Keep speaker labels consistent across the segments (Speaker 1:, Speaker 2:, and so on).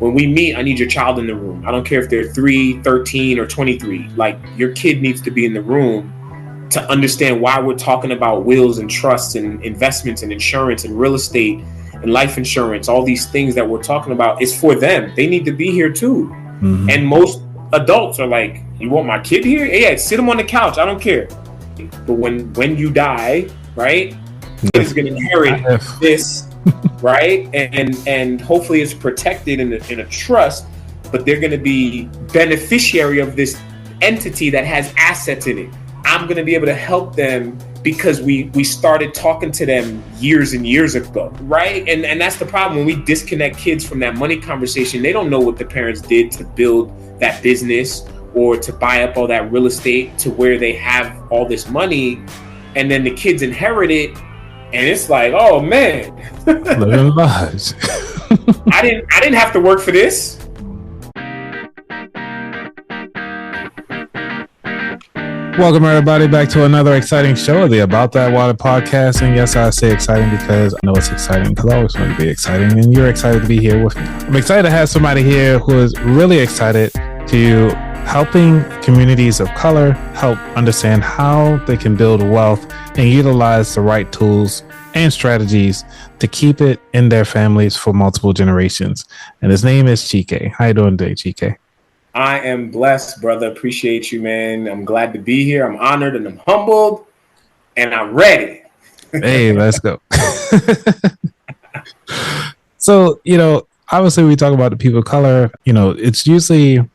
Speaker 1: when we meet, I need your child in the room. I don't care if they're 3, 13, or 23. Like, your kid needs to be in the room to understand why we're talking about wills and trusts and investments and insurance and real estate and life insurance. All these things that we're talking about is for them. They need to be here too. Mm-hmm. And most adults are like, you want my kid here? Yeah, sit them on the couch. I don't care. But when you die, right, kid is going to inherit this, right? And hopefully it's protected in a trust, but they're going to be beneficiary of this entity that has assets in it. I'm going to be able to help them because we started talking to them years and years ago, right? And that's the problem. When we disconnect kids from that money conversation, they don't know what the parents did to build that business or to buy up all that real estate to where they have all this money, and then the kids inherit it, and it's like, oh man, living lives. I didn't have to work for this.
Speaker 2: Welcome everybody back to another exciting show of the About That Water podcast. And yes, I say exciting because I know it's exciting because I always want to be exciting, and you're excited to be here with me. I'm excited to have somebody here who is really excited to helping communities of color help understand how they can build wealth and utilize the right tools and strategies to keep it in their families for multiple generations. And his name is Chike. How you doing today, Chike?
Speaker 1: I am blessed, brother. Appreciate you, man. I'm glad to be here. I'm honored and I'm humbled and I'm ready.
Speaker 2: Hey, let's go. So, obviously we talk about the people of color. It's usually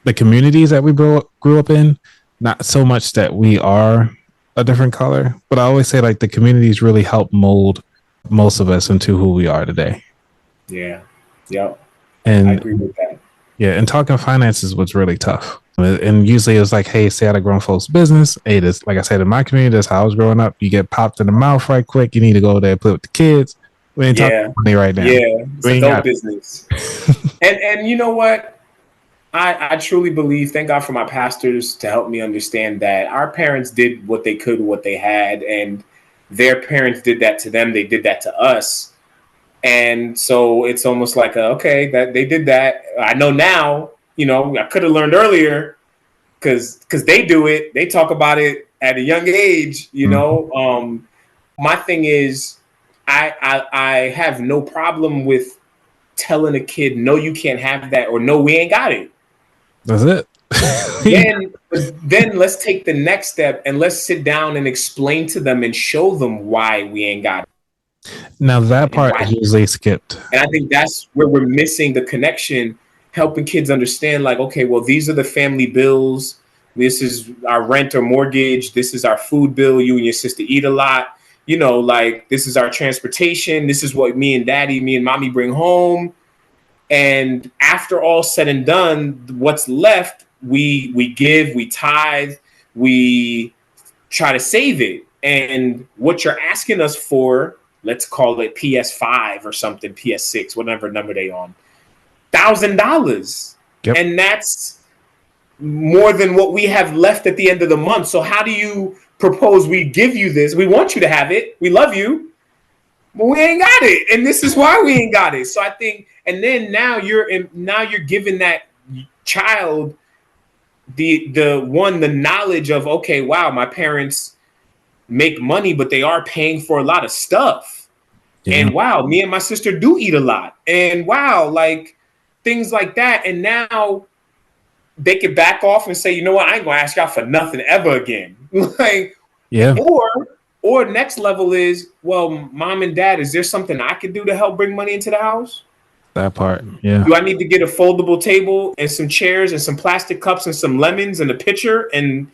Speaker 2: the communities that we grew up in, not so much that we are a different color, but I always say like the communities really help mold most of us into who we are today.
Speaker 1: Yeah. Yep.
Speaker 2: And
Speaker 1: I agree with that.
Speaker 2: Yeah, and talking finances was really tough. And usually it was like, hey, stay out of grown folks' business. Hey, this, like I said, in my community, that's how I was growing up. You get popped in the mouth right quick. You need to go there and play with the kids. We ain't talking money right now.
Speaker 1: Yeah, it's adult business. and you know what? I truly believe, thank God for my pastors to help me understand that our parents did what they could, what they had, and their parents did that to them. They did that to us. And so it's almost like, okay, that they did that. I know now, I could have learned earlier because they do it. They talk about it at a young age, My thing is, I have no problem with telling a kid, no, you can't have that, or no, we ain't got it.
Speaker 2: That's it.
Speaker 1: Then let's take the next step and let's sit down and explain to them and show them why we ain't got it.
Speaker 2: Now that part is usually skipped.
Speaker 1: And I think that's where we're missing the connection, helping kids understand like, okay, well, these are the family bills. This is our rent or mortgage. This is our food bill. You and your sister eat a lot. This is our transportation. This is what me and mommy bring home. And after all said and done, what's left, we give, we tithe, we try to save it. And what you're asking us for, let's call it PS5 or something, PS6, whatever number they on, $1,000.
Speaker 2: Yep. And
Speaker 1: that's more than what we have left at the end of the month. So how do you propose we give you this? We want you to have it. We love you, but we ain't got it. And this is why we ain't got it. So I think, and then now you're giving that child the knowledge of, okay, wow, my parents make money, but they are paying for a lot of stuff. Yeah. And wow, me and my sister do eat a lot. And wow, like things like that. And now they can back off and say, you know what, I ain't gonna ask y'all for nothing ever again. Or next level is, well, mom and dad, is there something I could do to help bring money into the house?
Speaker 2: That part, yeah.
Speaker 1: Do I need to get a foldable table and some chairs and some plastic cups and some lemons and a pitcher? And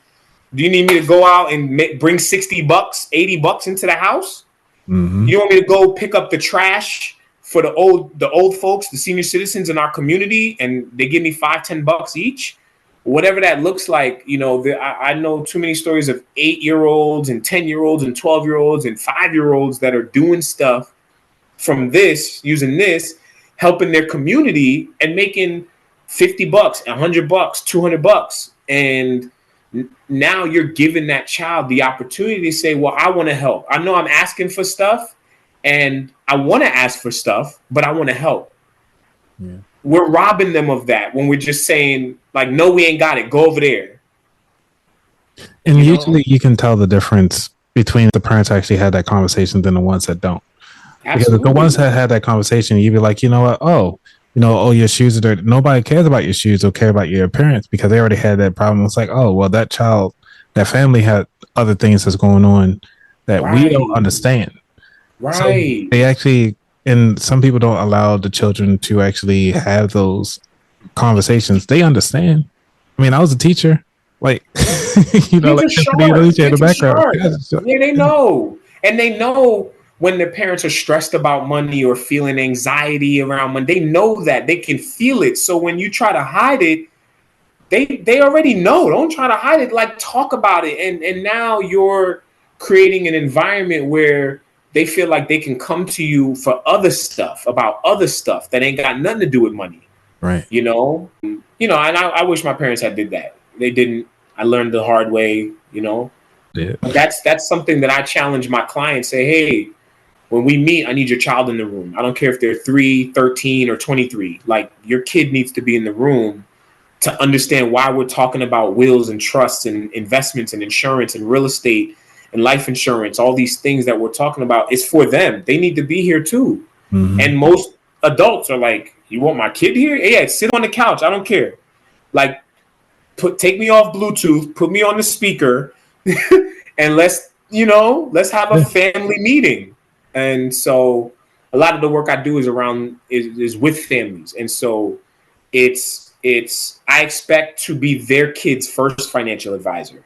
Speaker 1: do you need me to go out and bring $60, $80 into the house? Mm-hmm. You want me to go pick up the trash for the old folks, the senior citizens in our community, and they give me $5-10 each? Whatever that looks like, I know too many stories of 8-year-olds and 10-year-olds and 12-year-olds and 5-year-olds that are doing stuff from this, using this, helping their community and making $50, $100, $200. And now you're giving that child the opportunity to say, well, I want to help. I know I'm asking for stuff and I want to ask for stuff, but I want to help. Yeah. we're robbing them of that when we're just saying like, no, we ain't got it. Go over there.
Speaker 2: And usually you can tell the difference between the parents who actually had that conversation than the ones that don't.
Speaker 1: Absolutely.
Speaker 2: Because the ones that had that conversation, you'd be like, you know what? Oh, your shoes are dirty. Nobody cares about your shoes or care about your appearance because they already had that problem. It's like, oh, well, that family had other things that's going on that we don't understand.
Speaker 1: Right.
Speaker 2: So they actually, and some people don't allow the children to actually have those conversations. They understand. I mean, I was a teacher. Like, you know, like in the background.
Speaker 1: Yeah, they know. And they know when their parents are stressed about money or feeling anxiety around money. They know that. They can feel it. So when you try to hide it, they already know. Don't try to hide it. Like, talk about it. And now you're creating an environment where they feel like they can come to you for other stuff, about other stuff that ain't got nothing to do with money.
Speaker 2: Right.
Speaker 1: You know, and I wish my parents had did that. They didn't. I learned the hard way, you know.
Speaker 2: Yeah.
Speaker 1: But that's something that I challenge my clients. Say, hey, when we meet, I need your child in the room. I don't care if they're 3, 13, or 23. Like, your kid needs to be in the room to understand why we're talking about wills and trusts and investments and insurance and real estate and life insurance. All these things that we're talking about is for them. They need to be here too.
Speaker 2: Mm-hmm.
Speaker 1: And most adults are like, you want my kid here? Yeah, sit on the couch. I don't care. Like, take me off Bluetooth, put me on the speaker, and let's have a family meeting. And so a lot of the work I do is with families. And so I expect to be their kid's first financial advisor,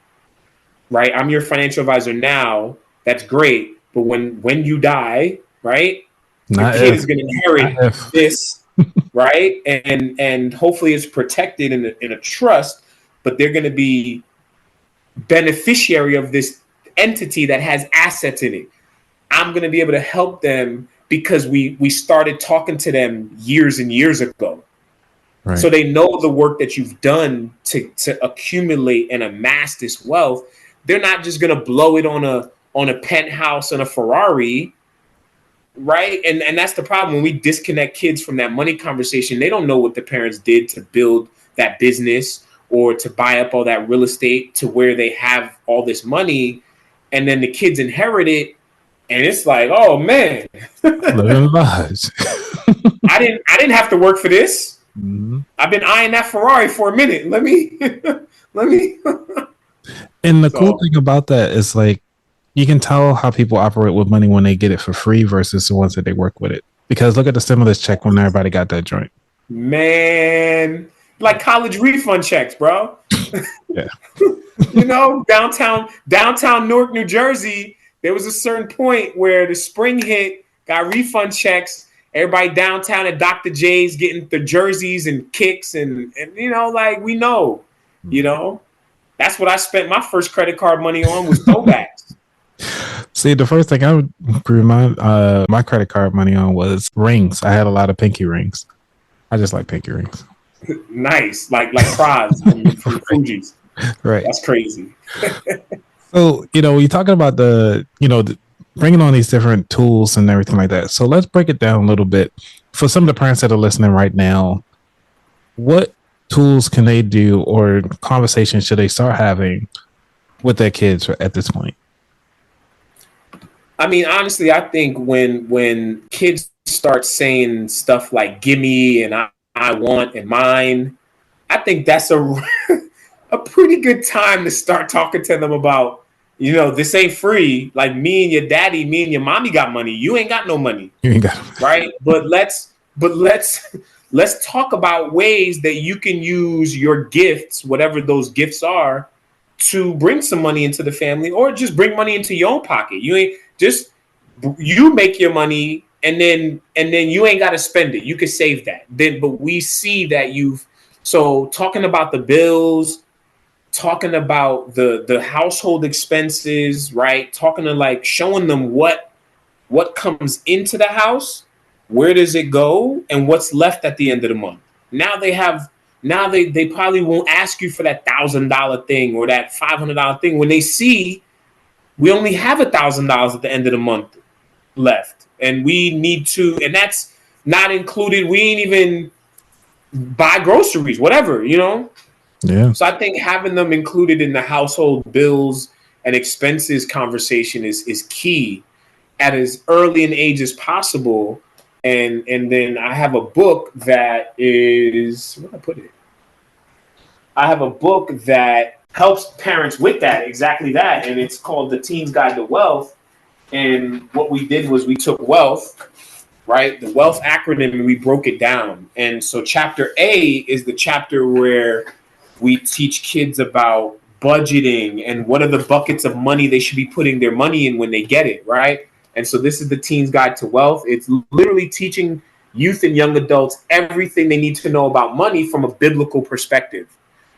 Speaker 1: right? I'm your financial advisor now. That's great. But when you die, right, your kid is going to inherit this, right? And hopefully it's protected in a trust, but they're going to be beneficiary of this entity that has assets in it. I'm going to be able to help them because we started talking to them years and years ago. Right. So they know the work that you've done to accumulate and amass this wealth. They're not just going to blow it on a penthouse and a Ferrari, right? And that's the problem. When we disconnect kids from that money conversation, they don't know what the parents did to build that business or to buy up all that real estate to where they have all this money, and then the kids inherit it, and it's like, oh man,
Speaker 2: living lives.
Speaker 1: I didn't have to work for this.
Speaker 2: Mm-hmm.
Speaker 1: I've been eyeing that Ferrari for a minute. Let me.
Speaker 2: And the cool thing about that is, like, you can tell how people operate with money when they get it for free versus the ones that they work with it. Because look at the stimulus check when everybody got that joint.
Speaker 1: Man. Like college refund checks, bro.
Speaker 2: Yeah.
Speaker 1: You know, downtown Newark, New Jersey, there was a certain point where the spring hit, got refund checks. Everybody downtown at Dr. J's getting the jerseys and kicks and you know, like, we know, you know, that's what I spent my first credit card money on was throwbacks.
Speaker 2: See, the first thing I would remind my credit card money on was rings. I had a lot of pinky rings. I just like pinky rings.
Speaker 1: Nice, like Praz from Fuji's.
Speaker 2: Right,
Speaker 1: that's crazy.
Speaker 2: So, you know, you're talking about bringing on these different tools and everything like that. So let's break it down a little bit for some of the parents that are listening right now. What tools can they do, or conversations should they start having with their kids at this point?
Speaker 1: I mean, honestly, I think when kids start saying stuff like "gimme" and I want and mine, I think that's a pretty good time to start talking to them about, you know, this ain't free. Like, me and your daddy, me and your mommy got money. You ain't got no money.
Speaker 2: You ain't got no money.
Speaker 1: Right? But let's talk about ways that you can use your gifts, whatever those gifts are, to bring some money into the family, or just bring money into your own pocket. You make your money, and then you ain't got to spend it. You can save that. But we see that talking about the bills, talking about the household expenses, right? Talking to, like, showing them what comes into the house, where does it go, and what's left at the end of the month. Now they probably won't ask you for that $1,000 thing or that $500 thing when they see we only have $1,000 at the end of the month left, and we need to, and that's not included. We ain't even buy groceries, whatever, you know?
Speaker 2: Yeah.
Speaker 1: So I think having them included in the household bills and expenses conversation is key at as early an age as possible. And then I have a book that is, where did I put it? I have a book that helps parents with that, exactly that. And it's called The Teen's Guide to Wealth. And what we did was we took wealth, right? The wealth acronym, and we broke it down. And so chapter A is the chapter where we teach kids about budgeting and what are the buckets of money they should be putting their money in when they get it, right? And so this is the Teen's Guide to Wealth. It's literally teaching youth and young adults everything they need to know about money from a biblical perspective,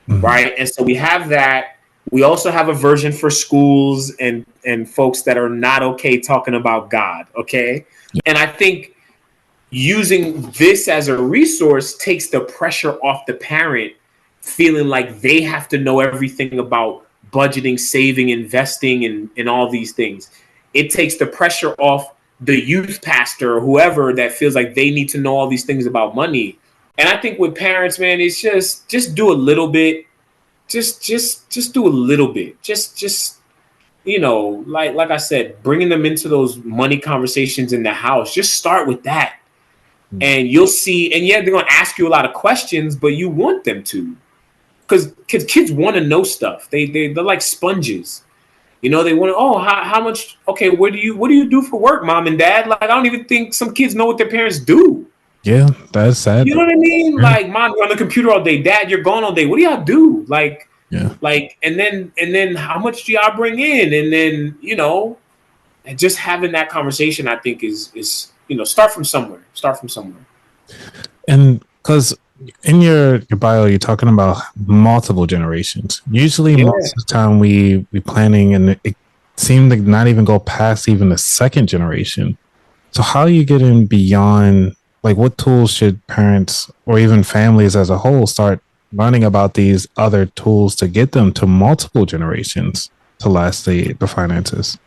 Speaker 1: right? And so we have that. We also have a version for schools and folks that are not okay talking about God, okay? And I think using this as a resource takes the pressure off the parent feeling like they have to know everything about budgeting, saving, investing, and all these things. It takes the pressure off the youth pastor or whoever that feels like they need to know all these things about money. And I think with parents, man, it's just do a little bit. Just do a little bit. Just you know, like I said, bringing them into those money conversations in the house. Just start with that. And you'll see, and yeah, they're going to ask you a lot of questions, but you want them to. Because kids want to know stuff. They're like sponges. You know, they want to, oh, how much, okay, what do you do for work, mom and dad? Like, I don't even think some kids know what their parents do.
Speaker 2: Yeah, that's sad.
Speaker 1: You know what I mean? Yeah. Like, mom, you're on the computer all day. Dad, you're gone all day. What do y'all do? Like,
Speaker 2: yeah.
Speaker 1: Like, and then how much do y'all bring in? And then, you know, and just having that conversation, I think is, you know, start from somewhere.
Speaker 2: And because in your bio, you're talking about multiple generations. Usually, most of the time we planning, and it seemed to not even go past even the second generation. So how are you getting beyond? Like, what tools should parents or even families as a whole start learning about these other tools to get them to multiple generations to last the finances?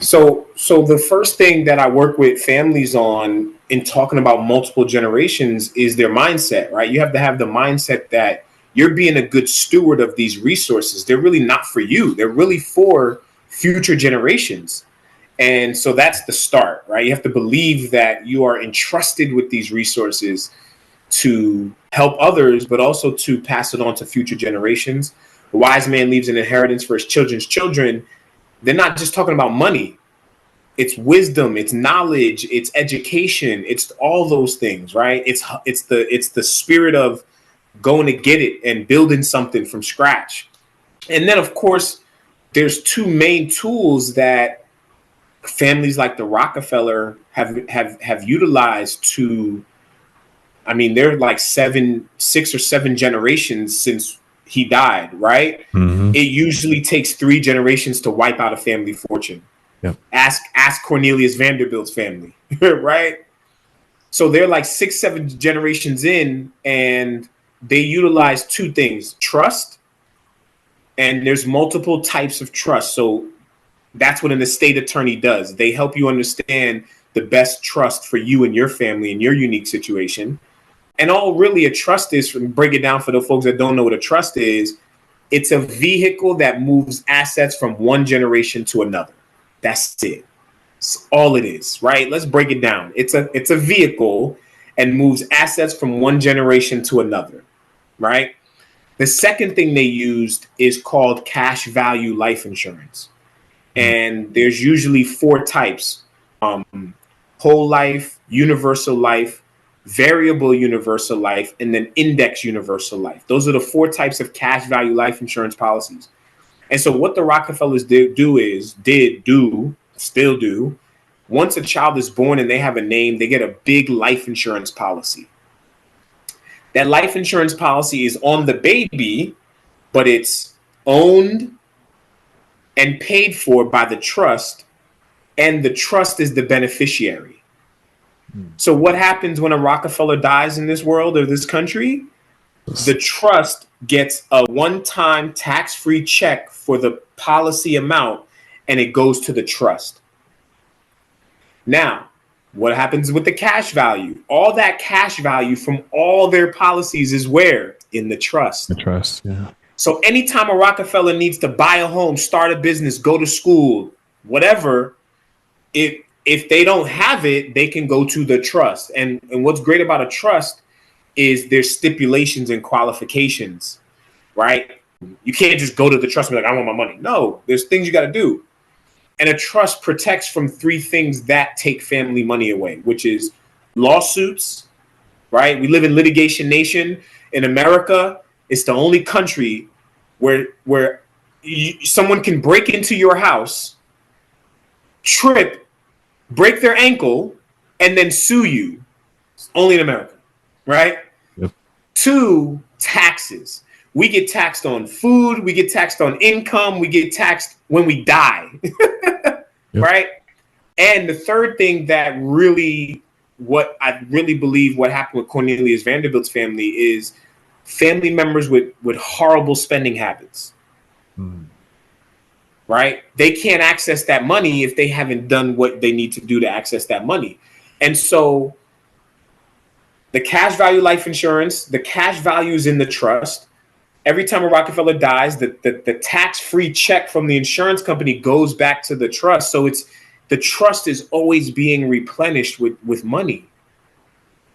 Speaker 1: So the first thing that I work with families on in talking about multiple generations is their mindset, right? You have to have the mindset that you're being a good steward of these resources. They're really not for you. They're really for future generations. And so that's the start, right? You have to believe that you are entrusted with these resources to help others, but also to pass it on to future generations. The wise man leaves an inheritance for his children's children. They're not just talking about money. It's wisdom, it's knowledge, it's education, it's all those things, right? It's the spirit of going to get it and building something from scratch. And then, of course, there's two main tools that families like the Rockefeller have utilized to, I mean, they're like 6 or 7 generations since he died, right?
Speaker 2: Mm-hmm.
Speaker 1: It usually takes 3 generations to wipe out a family fortune.
Speaker 2: Yep.
Speaker 1: Ask Cornelius Vanderbilt's family, right? So they're like 6, 7 generations in, and they utilize 2 things: trust, and there's multiple types of trust. So that's what an estate attorney does. They help you understand the best trust for you and your family in your unique situation. And all really a trust is, break it down for the folks that don't know what a trust is, it's a vehicle that moves assets from one generation to another. That's it. That's all it is, right? Let's break it down. It's a vehicle and moves assets from one generation to another, right? The second thing they used is called cash value life insurance. And there's usually 4 types: whole life, universal life, variable universal life, and then index universal life. Those are the 4 types of cash value life insurance policies. And so what the Rockefellers still do, once a child is born and they have a name, they get a big life insurance policy. That life insurance policy is on the baby, but it's owned and paid for by the trust, and the trust is the beneficiary. So what happens when a Rockefeller dies in this world or this country? The trust gets a one-time tax-free check for the policy amount, and it goes to the trust. Now, What happens with the cash value? All that cash value from all their policies is where? In the trust.
Speaker 2: The trust, yeah.
Speaker 1: So anytime a Rockefeller needs to buy a home, start a business, go to school, whatever, if they don't have it, they can go to the trust. And what's great about a trust is there's stipulations and qualifications, right? You can't just go to the trust and be like, I want my money. No, there's things you got to do. And a trust protects from three things that take family money away, which is lawsuits, right? We live in litigation nation. In America, it's the only country where someone can break into your house, trip, break their ankle, and then sue you. It's only in America, right?
Speaker 2: Yep. 2,
Speaker 1: taxes. We get taxed on food. We get taxed on income. We get taxed when we die, yep. Right? And the third thing that really, what I really believe what happened with Cornelius Vanderbilt's family is family members with horrible spending habits. Right? They can't access that money if they haven't done what they need to do to access that money. And so the cash value life insurance, the cash value is in the trust. Every time a Rockefeller dies, the tax-free check from the insurance company goes back to the trust. So the trust is always being replenished with money.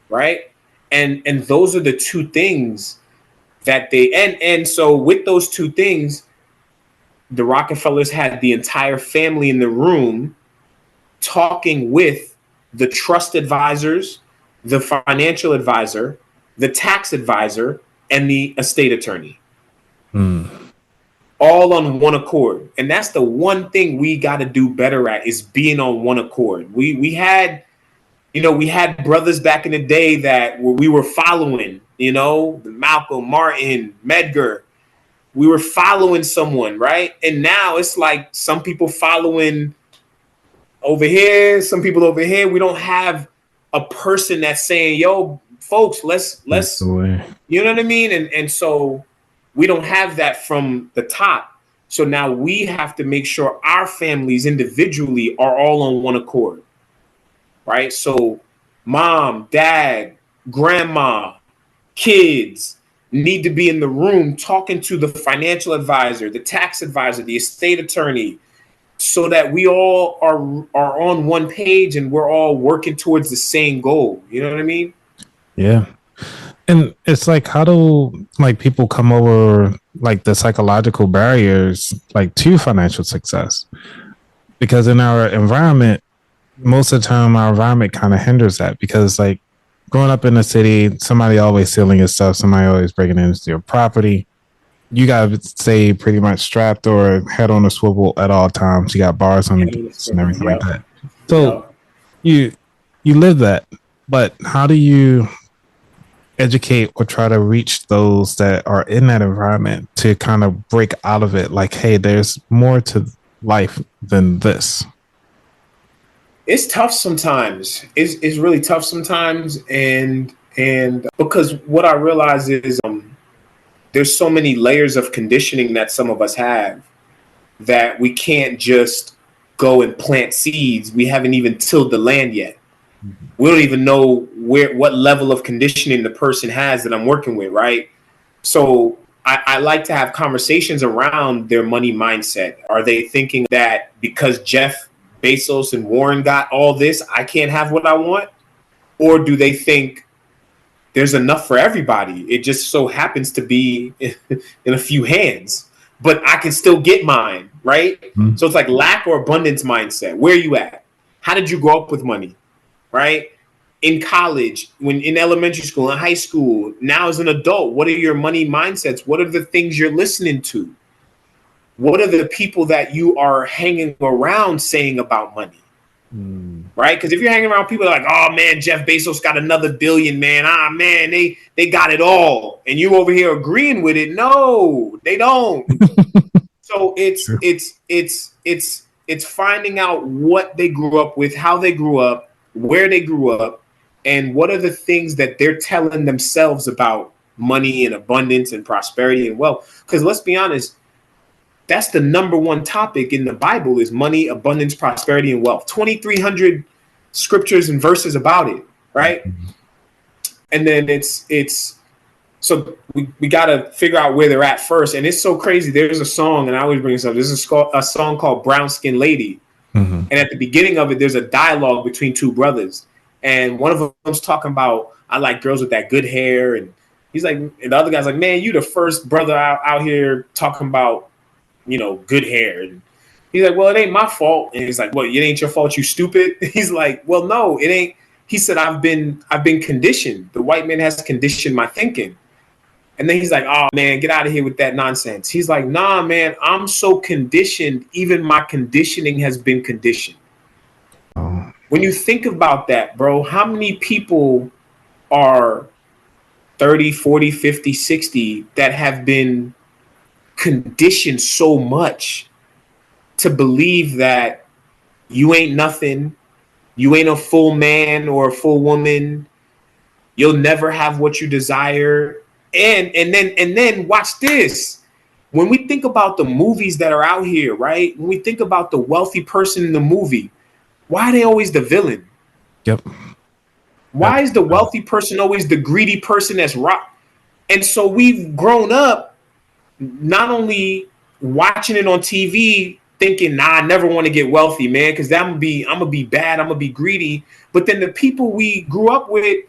Speaker 1: Right? And those are the two things that and so with those two things, the Rockefellers had the entire family in the room talking with the trust advisors, the financial advisor, the tax advisor, and the estate attorney. All on one accord. And that's the one thing we got to do better at, is being on one accord. We had brothers back in the day that we were following, Malcolm, Martin, Medgar. We were following someone, right? And now it's like some people following over here, some people over here. We don't have a person that's saying, yo, folks, let's you know what I mean? And so we don't have that from the top. So now we have to make sure our families individually are all on one accord, right? So mom, dad, grandma, kids need to be in the room talking to the financial advisor, the tax advisor, the estate attorney, so that we all are on one page and we're all working towards the same goal. You know what I mean?
Speaker 2: Yeah. And it's like, how do people come over the psychological barriers to financial success? Because in our environment, most of the time our environment kind of hinders that, because growing up in the city, somebody always stealing your stuff, somebody always breaking into your property. You got to stay pretty much strapped or head on a swivel at all times. You got bars on the gates and everything like that. So you live that, but how do you educate or try to reach those that are in that environment to kind of break out of it? Hey, there's more to life than this.
Speaker 1: It's tough sometimes. It's really tough sometimes, and because what I realize is there's so many layers of conditioning that some of us have that we can't just go and plant seeds. We haven't even tilled the land yet. We don't even know what level of conditioning the person has that I'm working with, right? So I like to have conversations around their money mindset. Are they thinking that because Jeff Bezos and Warren got all this, I can't have what I want? Or do they think there's enough for everybody? It just so happens to be in a few hands, but I can still get mine, right? Mm-hmm. So it's like lack or abundance mindset. Where are you at? How did you grow up with money, right? In college, when in elementary school, in high school, now as an adult, what are your money mindsets? What are the things you're listening to? What are the people that you are hanging around saying about money? Right? Because if you're hanging around people that are like, oh man, Jeff Bezos got another billion, man. Ah man, they got it all. And you over here agreeing with it. No, they don't. So it's finding out what they grew up with, how they grew up, where they grew up, and what are the things that they're telling themselves about money and abundance and prosperity and wealth. Because let's be honest, that's the number one topic in the Bible is money, abundance, prosperity, and wealth. 2,300 scriptures and verses about it, right? And then it's so we got to figure out where they're at first. And it's so crazy. There's a song, and I always bring this up. There's a song called Brown Skin Lady. And at the beginning of it, there's a dialogue between two brothers. And one of them's talking about, I like girls with that good hair. And he's like, and the other guy's like, man, you the first brother out here talking about, good hair. And he's like, well, it ain't my fault. And he's like, well, it ain't your fault, you stupid. He's like, well, no, it ain't. He said, I've been conditioned. The white man has conditioned my thinking. And then he's like, oh, man, get out of here with that nonsense. He's like, nah, man, I'm so conditioned. Even my conditioning has been conditioned. Oh. When you think about that, bro, how many people are 30, 40, 50, 60 that have been conditioned so much to believe that you ain't nothing, you ain't a full man or a full woman, you'll never have what you desire. And then watch this. When we think about the movies that are out here, right? When we think about the wealthy person in the movie, why are they always the villain?
Speaker 2: Yep.
Speaker 1: Why is the wealthy person always the greedy person that's rock? And so we've grown up not only watching it on TV thinking, nah, I never want to get wealthy, man, because I'm gonna be bad, I'm gonna be greedy. But then the people we grew up with,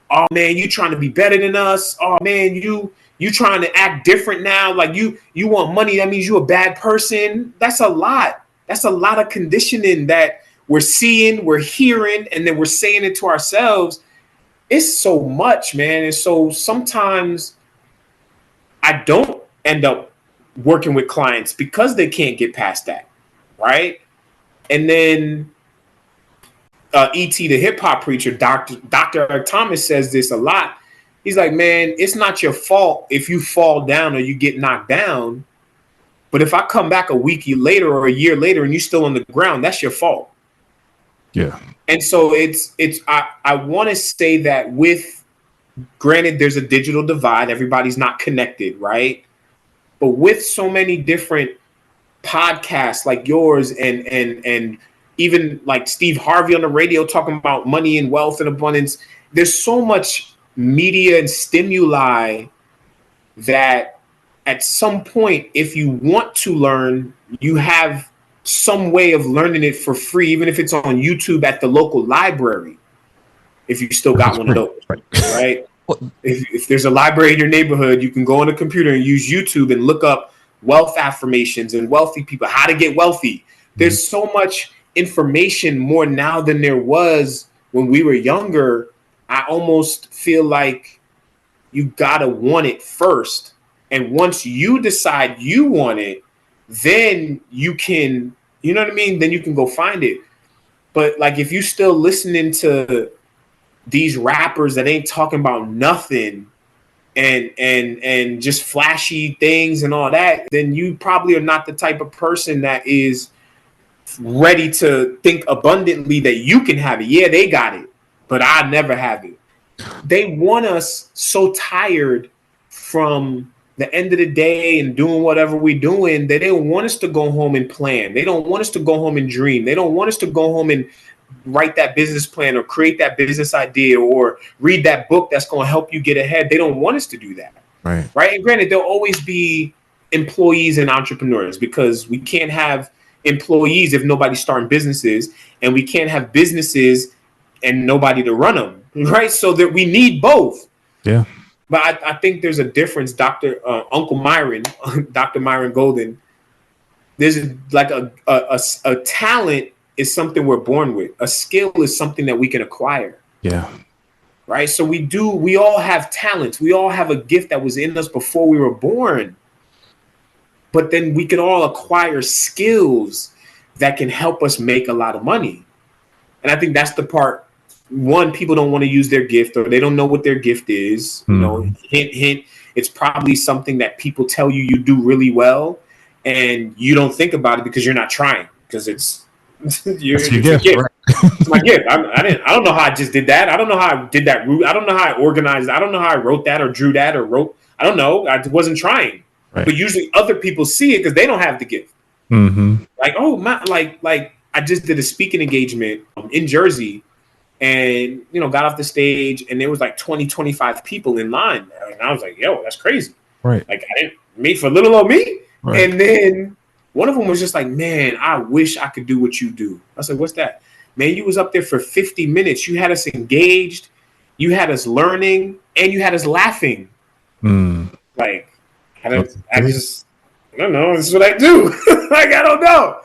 Speaker 1: oh man, you trying to be better than us. Oh man, you trying to act different now. Like you want money, that means you a bad person. That's a lot. That's a lot of conditioning that we're seeing, we're hearing, and then we're saying it to ourselves. It's so much, man. And so sometimes I don't end up working with clients because they can't get past that, right? And then E.T. the hip hop preacher, Dr. Eric Thomas says this a lot. He's like, man, it's not your fault if you fall down or you get knocked down. But if I come back a week later or a year later and you're still on the ground, that's your fault.
Speaker 2: Yeah.
Speaker 1: And so I want to say that granted, there's a digital divide. Everybody's not connected, right? But with so many different podcasts like yours and even like Steve Harvey on the radio talking about money and wealth and abundance, there's so much media and stimuli that at some point, if you want to learn, you have some way of learning it for free, even if it's on YouTube at the local library, if you still got one of those, right? If there's a library in your neighborhood, you can go on a computer and use YouTube and look up wealth affirmations and wealthy people, how to get wealthy. There's so much information more now than there was when we were younger. I almost feel like you gotta want it first. And once you decide you want it, then you can, you know what I mean? Then you can go find it. But like, if you still listening to these rappers that ain't talking about nothing and just flashy things and all that, then you probably are not the type of person that is ready to think abundantly that you can have it. Yeah, they got it, but I never have it. They want us so tired from the end of the day and doing whatever we're doing that they don't want us to go home and plan. They don't want us to go home and dream. They don't want us to go home and write that business plan or create that business idea or read that book that's going to help you get ahead. They don't want us to do that. Right. And granted, there'll always be employees and entrepreneurs because we can't have employees if nobody's starting businesses, and we can't have businesses and nobody to run them. Right. So that we need both. Yeah. But I think there's a difference, Uncle Myron, Dr. Myron Golden. There's like a talent is something we're born with. A skill is something that we can acquire. Yeah. Right. So we all have talents. We all have a gift that was in us before we were born. But then we can all acquire skills that can help us make a lot of money. And I think that's the part. One, people don't want to use their gift, or they don't know what their gift is. You know, hint, hint. It's probably something that people tell you do really well, and you don't think about it because you're not trying, because it's your gift. Right? It's my gift. I don't know how I just did that. I don't know how I did that route. I don't know how I organized. I don't know how I wrote that or drew that or wrote. I don't know. I wasn't trying. Right. But usually other people see it because they don't have the gift. Mm-hmm. Like, oh my, like I I just did a speaking engagement in Jersey, and got off the stage, and there was like 20-25 people in line, and I was like, yo, that's crazy.
Speaker 2: Right.
Speaker 1: Like, I didn't meet for little old me.
Speaker 2: Right.
Speaker 1: And then one of them was just like, man, I wish I could do what you do. I said, what's that? Man, you was up there for 50 minutes. You had us engaged, you had us learning, and you had us laughing. Like, I don't know. This is what I do. Like, I don't know,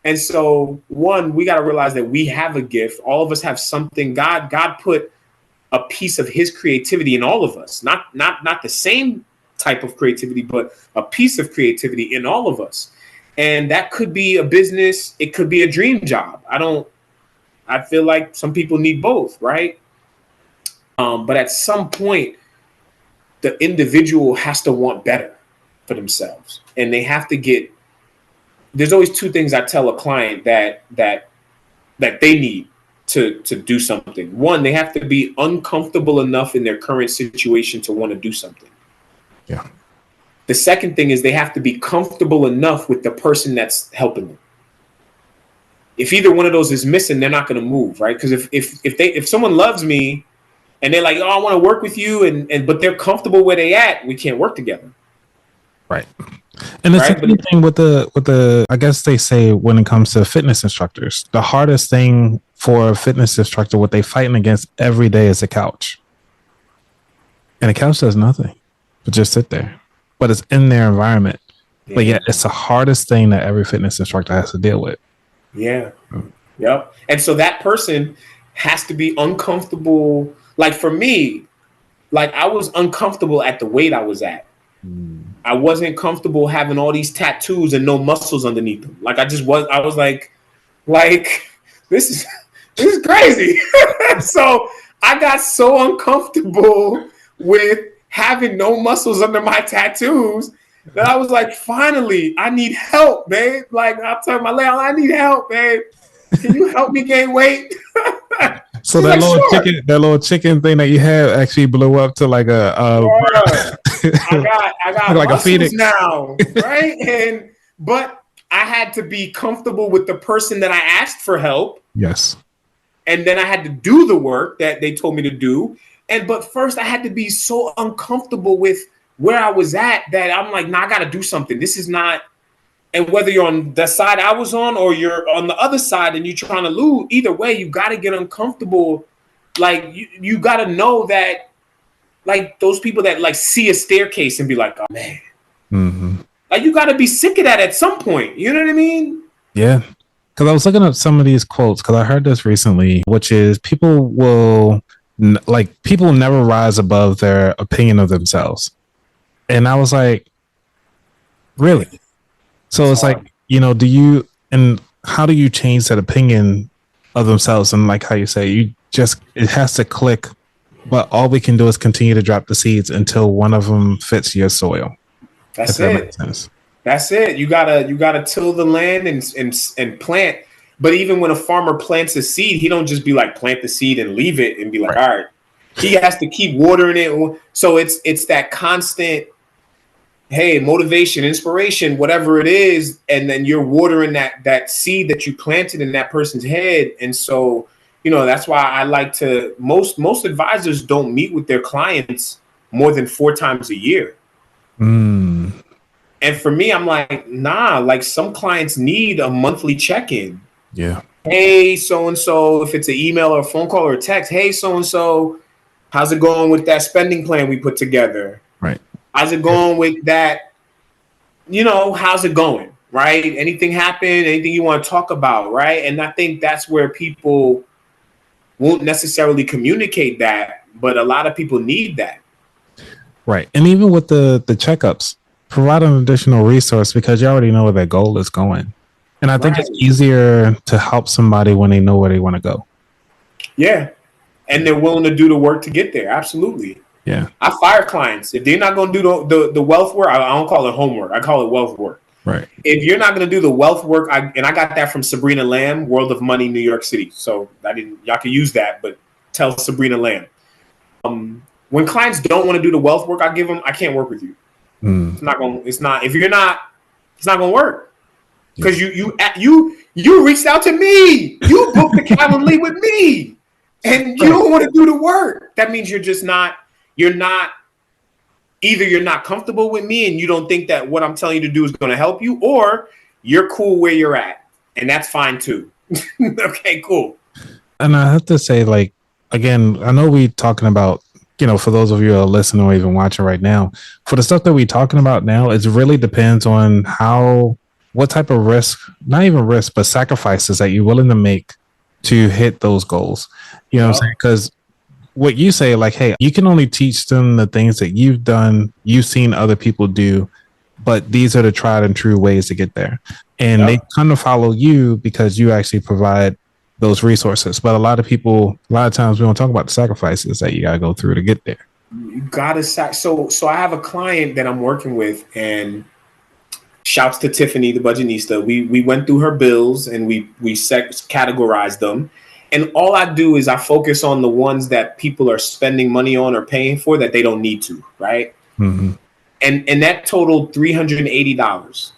Speaker 1: And so, one, we got to realize that we have a gift. All of us have something. God put a piece of his creativity in all of us. Not the same type of creativity, but a piece of creativity in all of us. And that could be a business. It could be a dream job. I feel like some people need both, right? But at some point, the individual has to want better for themselves. And they have to there's always two things I tell a client that they need to do something. One, they have to be uncomfortable enough in their current situation to want to do something.
Speaker 2: Yeah.
Speaker 1: The second thing is they have to be comfortable enough with the person that's helping them. If either one of those is missing, they're not going to move, right? Because if someone loves me and they're like, oh, I want to work with you, but they're comfortable where they at, we can't work together.
Speaker 2: Right. And it's the same thing with the I guess they say when it comes to fitness instructors, the hardest thing for a fitness instructor, what they fighting against every day is a couch. And a couch does nothing but just sit there. But it's in their environment. Yeah. But yet it's the hardest thing that every fitness instructor has to deal with.
Speaker 1: Yeah. Yep. And so that person has to be uncomfortable. Like for me, like I was uncomfortable at the weight I was at. I wasn't comfortable having all these tattoos and no muscles underneath them. Like I was like this is crazy. So I got so uncomfortable with having no muscles under my tattoos that I was like, finally, I need help, babe. Like I'll tell my lady, I need help, babe. Can you help me gain weight?
Speaker 2: So that little chicken thing that you had actually blew up to like
Speaker 1: I got
Speaker 2: like a phoenix
Speaker 1: now, right? But I had to be comfortable with the person that I asked for help.
Speaker 2: Yes.
Speaker 1: And then I had to do the work that they told me to do. But first I had to be so uncomfortable with where I was at that I'm like, nah, I got to do something. This is not. And whether you're on the side I was on or you're on the other side and you're trying to lose, either way, you got to get uncomfortable. Like you got to know that, like those people that like see a staircase and be like, oh man, like you got to be sick of that at some point. You know what I mean?
Speaker 2: Yeah. Because I was looking up some of these quotes because I heard this recently, which is people never rise above their opinion of themselves. And I was like, really? So it's like, how do you change that opinion of themselves? And like how you say, it has to click, but all we can do is continue to drop the seeds until one of them fits your soil.
Speaker 1: That's it. That makes sense. That's it. You gotta till the land and plant. But even when a farmer plants a seed, he don't just be like plant the seed and leave it and be like, all right. He has to keep watering it. So it's that constant, hey, motivation, inspiration, whatever it is, and then you're watering that seed that you planted in that person's head. And so, that's why I like to most advisors don't meet with their clients more than 4 times a year. And for me, I'm like, nah, like some clients need a monthly check-in.
Speaker 2: Yeah.
Speaker 1: Hey, so-and-so, if it's an email or a phone call or a text, hey, so-and-so, how's it going with that spending plan we put together?
Speaker 2: Right.
Speaker 1: How's it going with that? How's it going? Right? Anything happen? Anything you want to talk about? Right? And I think that's where people won't necessarily communicate that, but a lot of people need that.
Speaker 2: Right. And even with the checkups, provide an additional resource because you already know where their goal is going. And I think it's easier to help somebody when they know where they want to go. Yeah.
Speaker 1: And they're willing to do the work to get there. Absolutely.
Speaker 2: Yeah.
Speaker 1: I fire clients. If they're not going to do the wealth work, I don't call it homework. I call it wealth work.
Speaker 2: Right.
Speaker 1: If you're not going to do the wealth work, I got that from Sabrina Lamb, World of Money, New York City. So y'all can use that, but tell Sabrina Lamb. When clients don't want to do the wealth work, I can't work with you. It's not going to work. because you reached out to me. You booked the Calendly with me, and you don't want to do the work. That means you're not either you're not comfortable with me and you don't think that what I'm telling you to do is going to help you, or you're cool where you're at, and that's fine too. Okay, cool.
Speaker 2: And I have to say, like, again, I know we talking about, for those of you who are listening or even watching right now, for the stuff that we're talking about now, it really depends on what type of risk, not even risk, but sacrifices that you're willing to make to hit those goals. You know what I'm saying? Because what you say, like, hey, you can only teach them the things that you've done, you've seen other people do, but these are the tried and true ways to get there. And they kind of follow you because you actually provide those resources. But a lot of times we don't talk about the sacrifices that you got to go through to get there.
Speaker 1: You got to so I have a client that I'm working with, and shouts to Tiffany, the budgetista. We went through her bills and we categorized them. And all I do is I focus on the ones that people are spending money on or paying for that they don't need to, right?
Speaker 2: Mm-hmm.
Speaker 1: And that totaled $380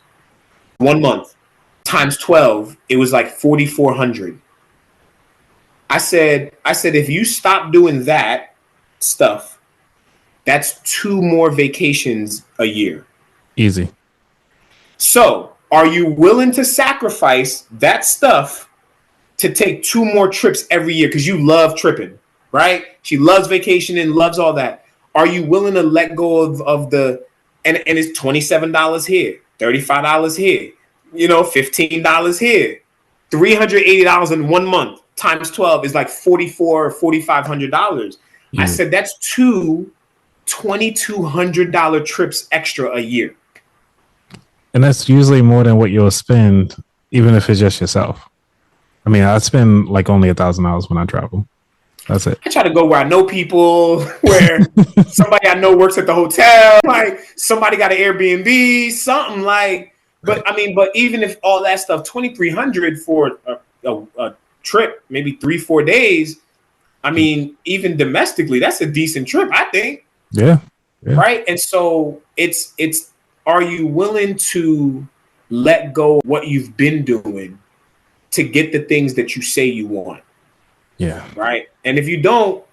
Speaker 1: 1 month times 12. It was like $4,400. I said, if you stop doing that stuff, that's 2 more vacations a year.
Speaker 2: Easy.
Speaker 1: So are you willing to sacrifice that stuff to take 2 more trips every year? Because you love tripping, right? She loves vacationing, loves all that. Are you willing to let go of the, and it's $27 here, $35 here, $15 here, $380 in 1 month times 12 is like $4,400 or $4,500. I said, that's 2 $2,200 trips extra a year.
Speaker 2: And that's usually more than what you'll spend, even if it's just yourself. I mean, I spend like only $1,000 when I travel. That's it.
Speaker 1: I try to go where I know people, where somebody I know works at the hotel, like somebody got an Airbnb, something like. But I mean, but even if all that stuff, $2,300 for a trip, maybe 3-4 days. I mean, even domestically, that's a decent trip, I think.
Speaker 2: Yeah.
Speaker 1: Right. And so it's. Are you willing to let go of what you've been doing to get the things that you say you want?
Speaker 2: Yeah.
Speaker 1: Right. And if you don't,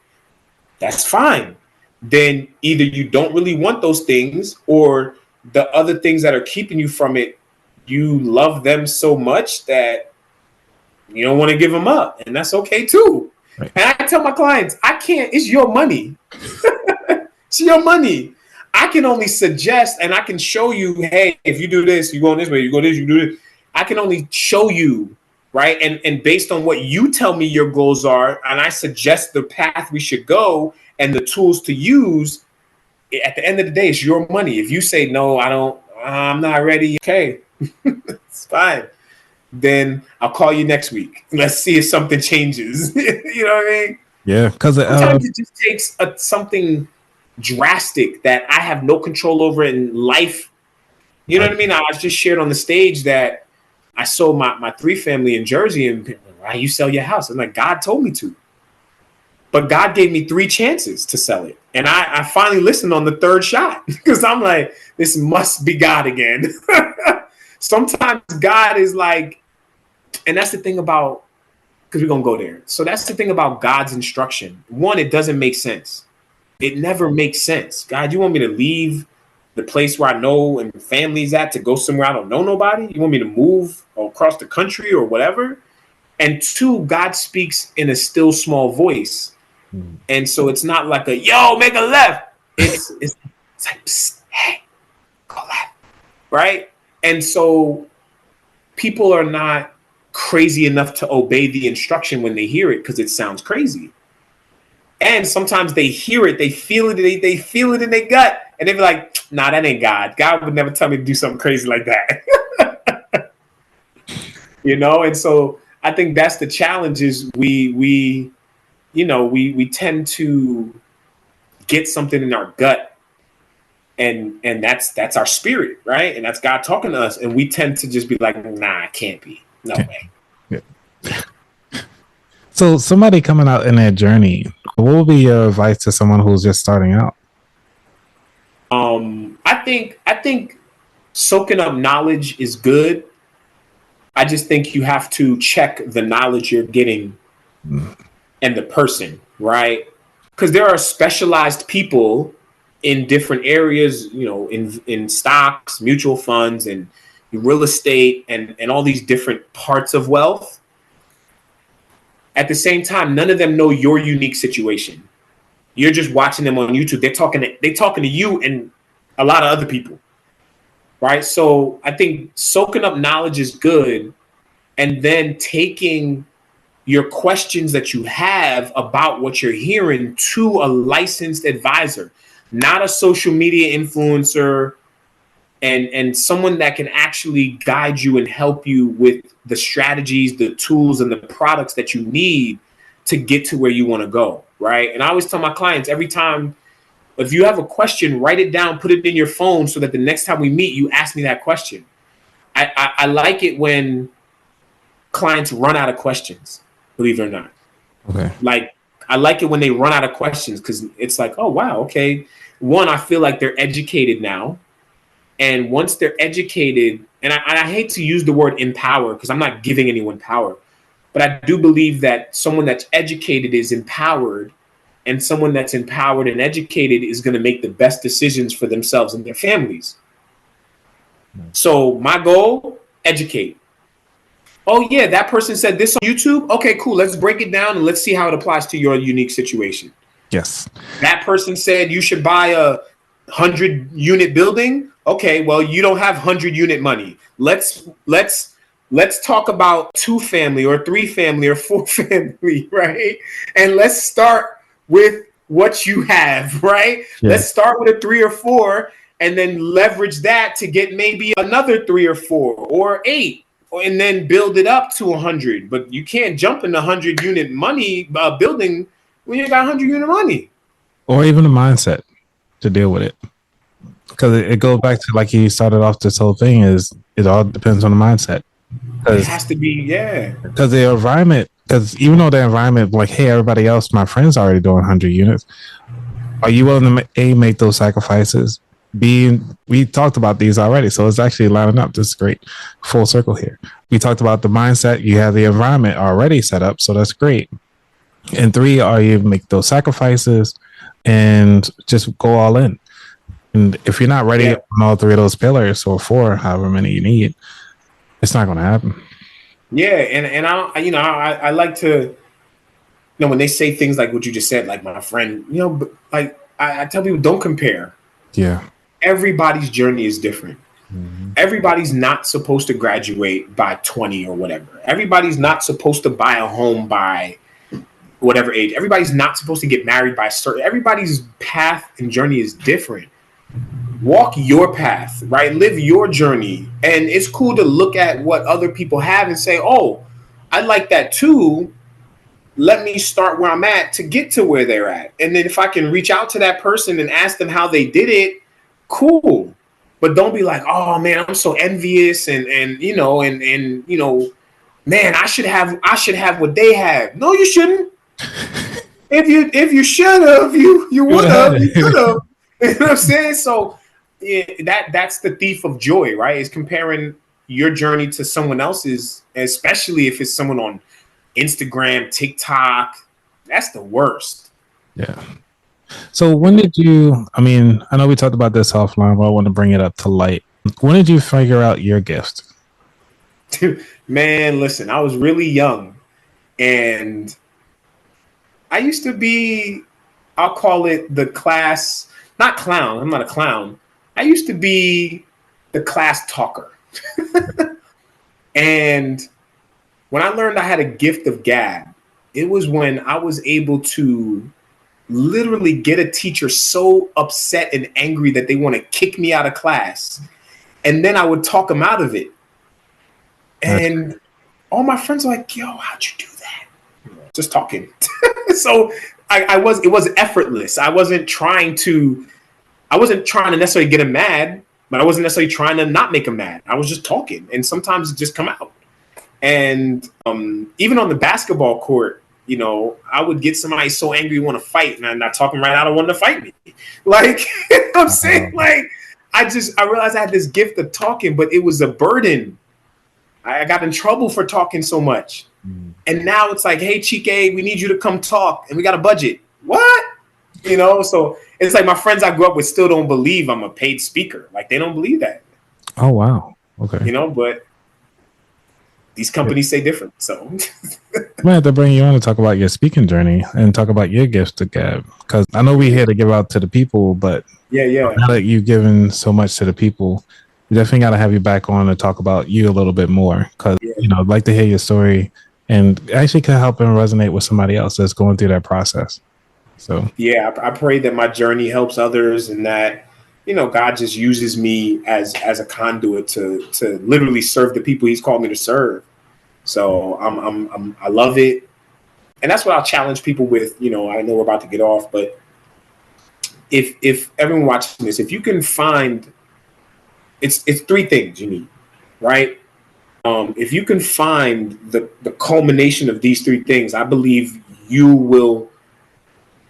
Speaker 1: that's fine. Then either you don't really want those things, or the other things that are keeping you from it, you love them so much that you don't want to give them up. And that's okay too. Right. And I tell my clients, it's your money. It's your money. I can only suggest, and I can show you, hey, if you do this, you go this way, you go this, you do this. I can only show you, right? And based on what you tell me your goals are, and I suggest the path we should go and the tools to use, at the end of the day, it's your money. If you say, no, I'm not ready, okay, it's fine. Then I'll call you next week. Let's see if something changes. You know what I mean?
Speaker 2: Yeah. Because
Speaker 1: sometimes it just takes something drastic that I have no control over in life. You know what I mean? I was just shared on the stage that I sold my 3 family in Jersey, and why you sell your house? I'm like, God told me to. But God gave me 3 chances to sell it. And I finally listened on the 3rd shot, because I'm like, this must be God again. Sometimes God is like, and that's the thing about, because we're going to go there. So that's the thing about God's instruction. 1, it doesn't make sense. It never makes sense. God, you want me to leave the place where I know and family's at to go somewhere I don't know nobody? You want me to move across the country or whatever? And 2, God speaks in a still small voice. And so it's not like a, yo, make a left. It's like, psst, hey, go left. Right? And so people are not crazy enough to obey the instruction when they hear it because it sounds crazy. And sometimes they hear it, they feel it, they feel it in their gut, and they be like, nah, that ain't God. God would never tell me to do something crazy like that. And so I think that's the challenge is we tend to get something in our gut, and that's our spirit, right? And that's God talking to us, and we tend to just be like, nah, it can't be. No way. Yeah.
Speaker 2: So somebody coming out in their journey, what would be your advice to someone who's just starting out?
Speaker 1: I think soaking up knowledge is good, I just think you have to check the knowledge you're getting and the person, right? Because there are specialized people in different areas, you know, in stocks, mutual funds, and real estate, and all these different parts of wealth. At the same time, none of them know your unique situation. You're just watching them on YouTube. They're talking to you and a lot of other people, right? So I think soaking up knowledge is good, and then taking your questions that you have about what you're hearing to a licensed advisor, not a social media influencer, and someone that can actually guide you and help you with the strategies, the tools, and the products that you need to get to where you want to go, right? And I always tell my clients, every time, if you have a question, write it down, put it in your phone so that the next time we meet, you ask me that question. I like it when clients run out of questions, believe it or not.
Speaker 2: Okay.
Speaker 1: Like, I like it when they run out of questions, because it's like, oh, wow, okay. One, I feel like they're educated now. And once they're educated, and I hate to use the word empower because I'm not giving anyone power, but I do believe that someone that's educated is empowered, and someone that's empowered and educated is going to make the best decisions for themselves and their families. So my goal, educate. Oh, yeah, that person said this on YouTube. Okay, cool. Let's break it down and let's see how it applies to your unique situation.
Speaker 2: Yes.
Speaker 1: That person said you should buy a 100-unit building. Okay, well, you don't have 100-unit money. Let's talk about 2-family or 3-family or 4-family, right? And let's start with what you have, right? Yeah. Let's start with a 3 or 4 and then leverage that to get maybe another 3 or 4 or 8, and then build it up to 100. But you can't jump in the 100-unit money building when you got 100-unit money.
Speaker 2: Or even a mindset to deal with it. Because it goes back to, like you started off this whole thing, is it all depends on the mindset.
Speaker 1: It has to be, yeah.
Speaker 2: Because the environment, because even though the environment, like, hey, everybody else, my friends are already doing 100 units. Are you willing to make those sacrifices? We talked about these already, so it's actually lining up. This is great. Full circle here. We talked about the mindset. You have the environment already set up, so that's great. And 3, are you make those sacrifices and just go all in. And if you're not ready on all 3 of those pillars, or 4, however many you need, it's not going to happen.
Speaker 1: Yeah, and I like to, when they say things like what you just said, like my friend, like I tell people, don't compare.
Speaker 2: Yeah.
Speaker 1: Everybody's journey is different. Mm-hmm. Everybody's not supposed to graduate by 20 or whatever. Everybody's not supposed to buy a home by whatever age. Everybody's not supposed to get married by everybody's path and journey is different. Walk your path, right? Live your journey. And it's cool to look at what other people have and say, oh, I like that too. Let me start where I'm at to get to where they're at. And then if I can reach out to that person and ask them how they did it, cool. But don't be like, oh man, I'm so envious and man, I should have what they have. No, you shouldn't. If you should have, you would have, you could have. You know what I'm saying? So that's the thief of joy, right? Is comparing your journey to someone else's, especially if it's someone on Instagram, TikTok. That's the worst.
Speaker 2: Yeah. So when did you, I know we talked about this offline, but I want to bring it up to light. When did you figure out your gift?
Speaker 1: Man, listen, I was really young and I used to be, I'll call it the class, not clown. I'm not a clown. I used to be the class talker. And when I learned I had a gift of gab, it was when I was able to literally get a teacher so upset and angry that they want to kick me out of class. And then I would talk them out of it. And all my friends were like, yo, how'd you do that? Just talking. So it was effortless. I wasn't trying to necessarily get them mad, but I wasn't necessarily trying to not make them mad. I was just talking, and sometimes it just come out. And even on the basketball court, I would get somebody so angry want to fight, and I'm not talking right out of wanting to fight me. Like, I'm saying, like, I realized I had this gift of talking, but it was a burden. I got in trouble for talking so much. And now it's like, hey, Chike, we need you to come talk, and we got a budget. What? You know, so it's like my friends I grew up with still don't believe I'm a paid speaker. Like, they don't believe that.
Speaker 2: Oh, wow. Okay.
Speaker 1: You know, but these companies say different. So
Speaker 2: I'm gonna have to bring you on to talk about your speaking journey and talk about your gifts to gab. Because I know we're here to give out to the people, but
Speaker 1: yeah.
Speaker 2: now that you've given so much to the people, we definitely got to have you back on to talk about you a little bit more. Because, you know, I'd like to hear your story and actually could help and resonate with somebody else that's going through that process. So,
Speaker 1: yeah, I pray that my journey helps others and that, you know, God just uses me as a conduit to literally serve the people he's called me to serve. So I love it. And that's what I'll challenge people with. You know, I know we're about to get off, but if everyone watching this, if you can find, it's three things you need, right? If you can find the culmination of these three things, I believe you will,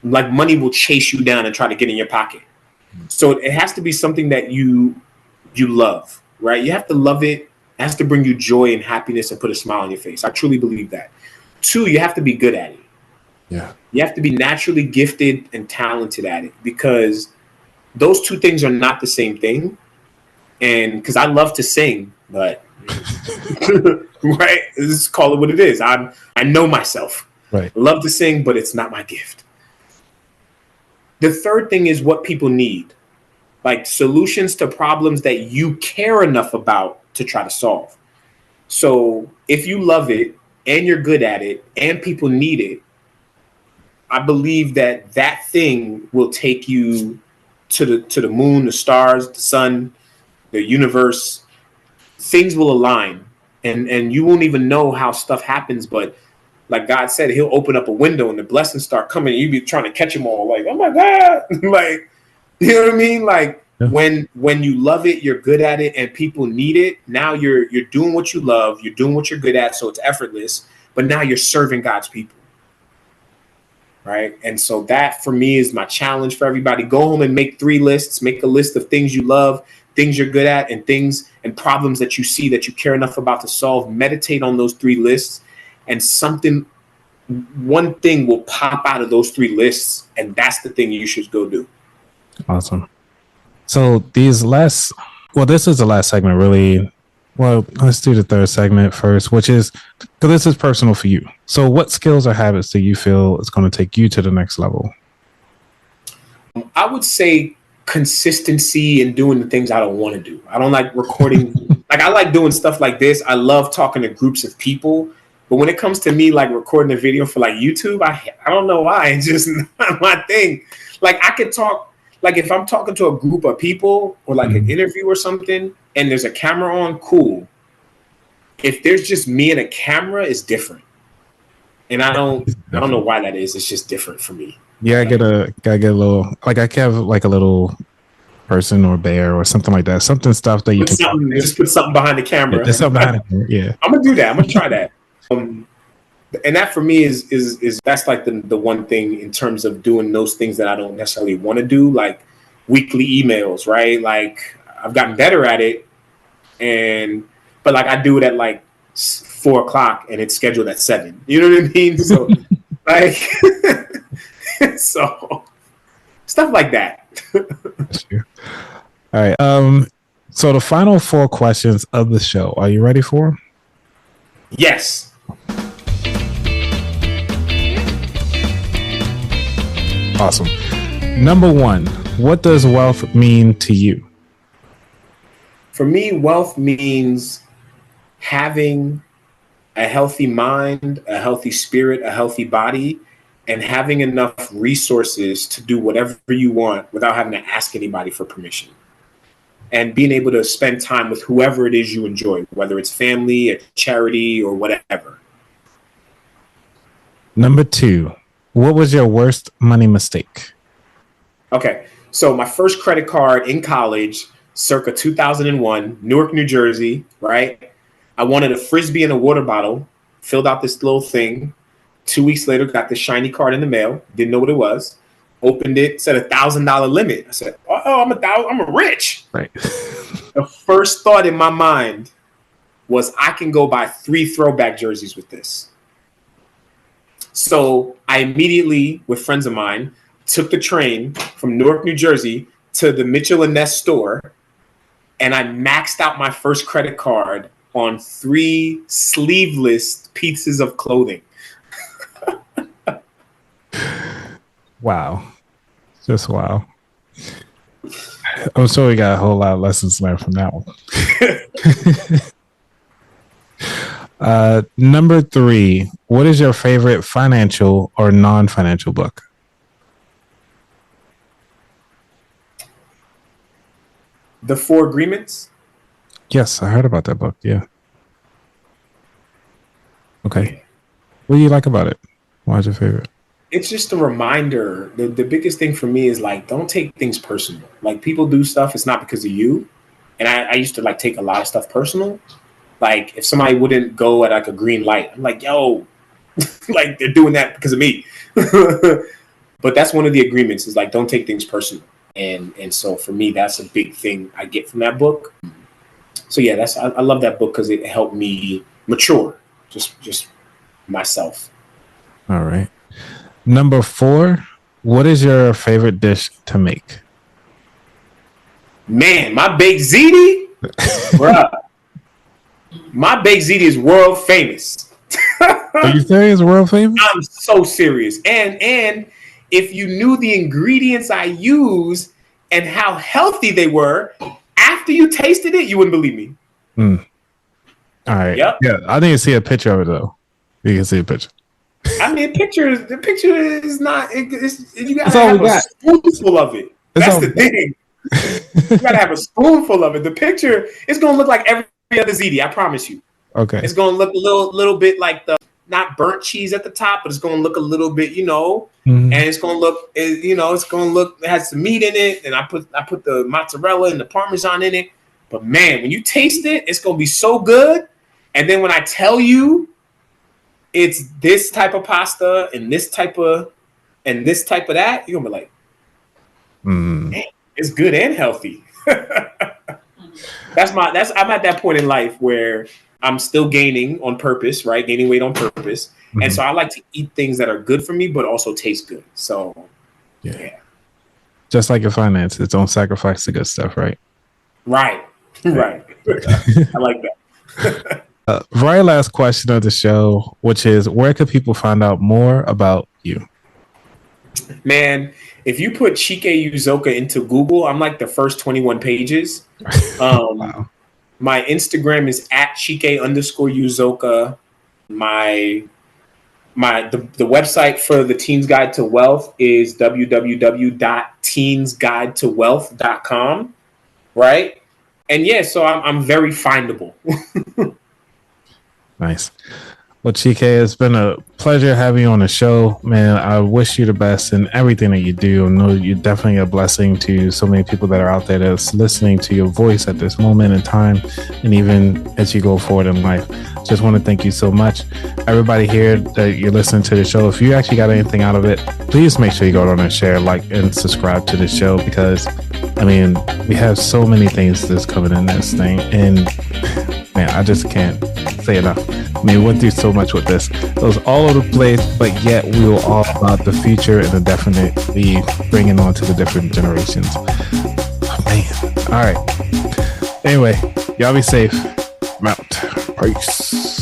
Speaker 1: like, money will chase you down and try to get in your pocket. So it has to be something that you love, right? You have to love it. It has to bring you joy and happiness and put a smile on your face. I truly believe that. 2, you have to be good at it.
Speaker 2: yeah.
Speaker 1: You have to be naturally gifted and talented at it, because those two things are not the same thing. And because I love to sing, but right, let's call it what it is. I know myself.
Speaker 2: Right.
Speaker 1: I love to sing, but it's not my gift. The third thing is what people need, like solutions to problems that you care enough about to try to solve. So if you love it and you're good at it and people need it, I believe that thing will take you to the moon, the stars, the sun, the universe. Things will align, and you won't even know how stuff happens. But like God said, he'll open up a window and the blessings start coming. You be trying to catch them all, like, oh my God, like, you know what I mean? Like, yeah. When you love it, you're good at it, and people need it. Now you're doing what you love, you're doing what you're good at, so it's effortless. But now you're serving God's people. Right. And so that for me is my challenge for everybody. Go home and make 3 lists. Make a list of things you love, things you're good at, and things and problems that you see that you care enough about to solve. Meditate on those 3 lists, and one thing will pop out of those 3 lists. And that's the thing you should go do.
Speaker 2: Awesome. So this is the last segment, really. Well, let's do the third segment first, which is, because this is personal for you. So what skills or habits do you feel is going to take you to the next level?
Speaker 1: I would say consistency in doing the things I don't want to do. I don't like recording. Like, I like doing stuff like this. I love talking to groups of people. But when it comes to me, like recording a video for like YouTube, I don't know why. It's just not my thing. Like, I could talk, like if I'm talking to a group of people or like an interview or something, and there's a camera on, cool. If there's just me and a camera, it's different. And I don't know why that is. It's just different for me.
Speaker 2: Yeah, I gotta get a little, like, I can have like a little person or bear or something like that. Stuff that you can
Speaker 1: just put something behind the camera.
Speaker 2: Yeah, there's something behind the camera. Yeah.
Speaker 1: I'm gonna do that. I'm gonna try that. And that for me is that's like the one thing in terms of doing those things that I don't necessarily want to do, like weekly emails, right? Like, I've gotten better at it, but like I do it at like 4:00 and it's scheduled at 7. You know what I mean? So like, so stuff like that.
Speaker 2: That's true. All right. So the final 4 questions of the show. Are you ready for them?
Speaker 1: Yes.
Speaker 2: Awesome. Number 1, what does wealth mean to you?
Speaker 1: For me, wealth means having a healthy mind, a healthy spirit, a healthy body, and having enough resources to do whatever you want without having to ask anybody for permission. And being able to spend time with whoever it is you enjoy, whether it's family, a charity, or whatever.
Speaker 2: Number 2, what was your worst money mistake?
Speaker 1: Okay, so my first credit card in college, circa 2001, Newark, New Jersey, right? I wanted a Frisbee and a water bottle, filled out this little thing. 2 weeks later, got this shiny card in the mail, didn't know what it was. Opened it, said $1,000 limit. I said, oh, I'm rich.
Speaker 2: Right.
Speaker 1: The first thought in my mind was I can go buy 3 throwback jerseys with this. So I immediately, with friends of mine, took the train from Newark, New Jersey to the Mitchell & Ness store, and I maxed out my first credit card on 3 sleeveless pieces of clothing.
Speaker 2: Wow. Just wow. I'm sure we got a whole lot of lessons learned from that one. Number 3, what is your favorite financial or non-financial book?
Speaker 1: The 4 Agreements?
Speaker 2: Yes, I heard about that book. Yeah. Okay. What do you like about it? Why's your favorite?
Speaker 1: It's just a reminder. The biggest thing for me is like, don't take things personal. Like, people do stuff, it's not because of you. And I used to like take a lot of stuff personal. Like, if somebody wouldn't go at like a green light, I'm like, yo, like they're doing that because of me. But that's one of the agreements, is like, don't take things personal. And so for me, that's a big thing I get from that book. So yeah, I love that book because it helped me mature, just myself.
Speaker 2: All right. Number 4, what is your favorite dish to make?
Speaker 1: Man, my baked ziti, bruh. My baked ziti is world famous.
Speaker 2: Are you serious? World famous?
Speaker 1: I'm so serious. And if you knew the ingredients I use and how healthy they were, after you tasted it, you wouldn't believe me.
Speaker 2: All right.
Speaker 1: Yep.
Speaker 2: Yeah, I need to see a picture of it though. You can see a picture.
Speaker 1: I mean, the picture is not. You gotta have a spoonful of it. That's the thing. You gotta have a spoonful of it. The picture is gonna look like every other ziti. I promise you.
Speaker 2: Okay.
Speaker 1: It's gonna look a little bit like the not burnt cheese at the top, but it's gonna look a little bit, and it's gonna look, it has some meat in it, and I put the mozzarella and the Parmesan in it. But man, when you taste it, it's gonna be so good. And then when I tell you, it's this type of pasta and this type of that, you're gonna be like, man, it's good and healthy. I'm at that point in life where I'm still gaining on purpose, right? Gaining weight on purpose. And so I like to eat things that are good for me, but also taste good. So yeah.
Speaker 2: Just like your finances, don't sacrifice the good stuff, right?
Speaker 1: Right. Right. I like that.
Speaker 2: Very last question of the show, which is, where could people find out more about you?
Speaker 1: Man, if you put Chike Uzoka into Google, I'm like the first 21 pages. Wow. My Instagram is at Chike_Uzoka. The website for the Teens Guide to Wealth is www.teensguidetowealth.com. Right? And yeah, so I'm very findable.
Speaker 2: Nice. Well, Chike, it's been a pleasure having you on the show, man. I wish you the best in everything that you do. I know you're definitely a blessing to so many people that are out there that's listening to your voice at this moment in time, and even as you go forward in life. Just want to thank you so much. Everybody here that you're listening to the show, if you actually got anything out of it, please make sure you go on and share, like, and subscribe to the show, because, I mean, we have so many things that's coming in this thing, and man, I just can't say enough. I mean, we went through so much with this. It was all over the place, but yet we were all about the future and definitely bringing on to the different generations. Oh, man. All right. Anyway, y'all be safe. I'm out. Peace.